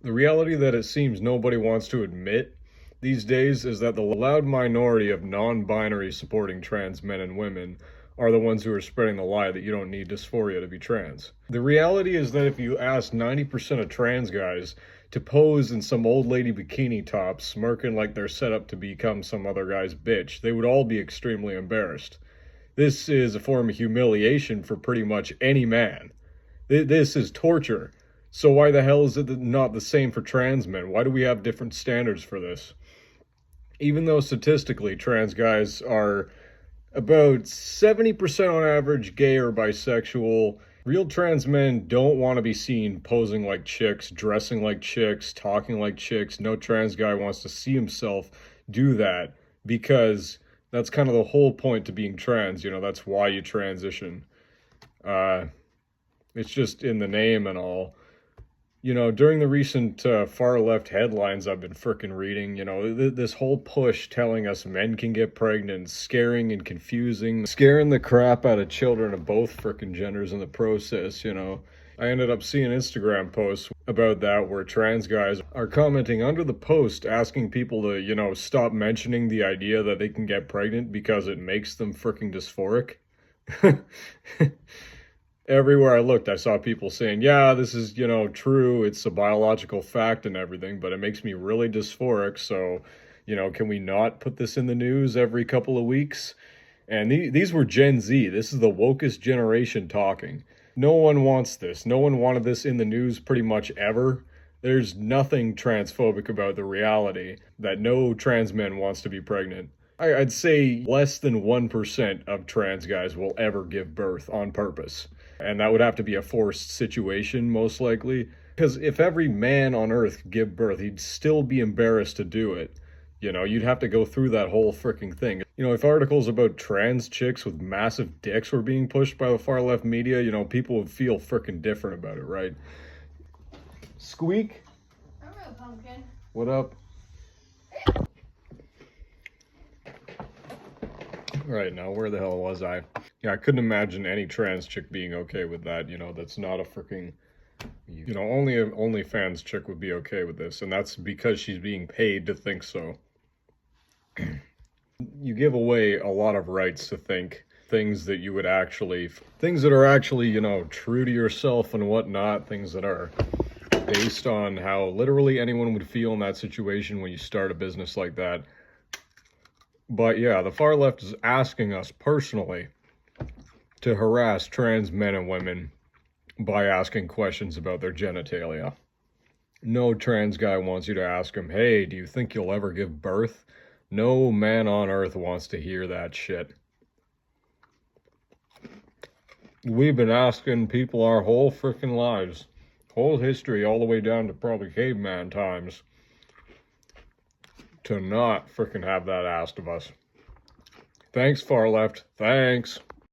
The reality that it seems nobody wants to admit these days is that the loud minority of non-binary supporting trans men and women are the ones who are spreading the lie that you don't need dysphoria to be trans. The reality is that if you ask 90% of trans guys to pose in some old lady bikini top, smirking like they're set up to become some other guy's bitch, they would all be extremely embarrassed. This is a form of humiliation for pretty much any man. This is torture. So why the hell is it not the same for trans men? Why do we have different standards for this? Even though statistically trans guys are about 70% on average gay or bisexual, real trans men don't want to be seen posing like chicks, dressing like chicks, talking like chicks. No trans guy wants to see himself do that because that's kind of the whole point to being trans. You know, that's why you transition. It's just in the name and all. You know, during the recent far left headlines I've been frickin' reading, you know, this whole push telling us men can get pregnant, scaring and confusing, scaring the crap out of children of both frickin' genders in the process, you know. I ended up seeing Instagram posts about that where trans guys are commenting under the post asking people to, you know, stop mentioning the idea that they can get pregnant because it makes them frickin' dysphoric. Everywhere I looked, I saw people saying, yeah, this is, you know, true. It's a biological fact and everything, but it makes me really dysphoric. So, you know, can we not put this in the news every couple of weeks? And these were Gen Z. This is the wokest generation talking. No one wants this. No one wanted this in the news pretty much ever. There's nothing transphobic about the reality that no trans man wants to be pregnant. I'd say less than 1% of trans guys will ever give birth on purpose. And that would have to be a forced situation, most likely. Because if every man on Earth could give birth, he'd still be embarrassed to do it. You know, you'd have to go through that whole freaking thing. You know, if articles about trans chicks with massive dicks were being pushed by the far left media, you know, people would feel freaking different about it, right? Squeak? Hello, pumpkin. What up? Right now, where the hell was I? Yeah, I couldn't imagine any trans chick being okay with that. You know, that's not a freaking, you know, only an OnlyFans chick would be okay with this, and that's because she's being paid to think so. You give away a lot of rights to think things that you would actually, things that are actually, you know, true to yourself and whatnot, things that are based on how literally anyone would feel in that situation when you start a business like that. But yeah, the far left is asking us personally to harass trans men and women by asking questions about their genitalia. No trans guy wants you to ask him, hey, do you think you'll ever give birth? No man on earth wants to hear that shit. We've been asking people our whole freaking lives, whole history, all the way down to probably caveman times, to not freaking have that asked of us. Thanks, far left. Thanks.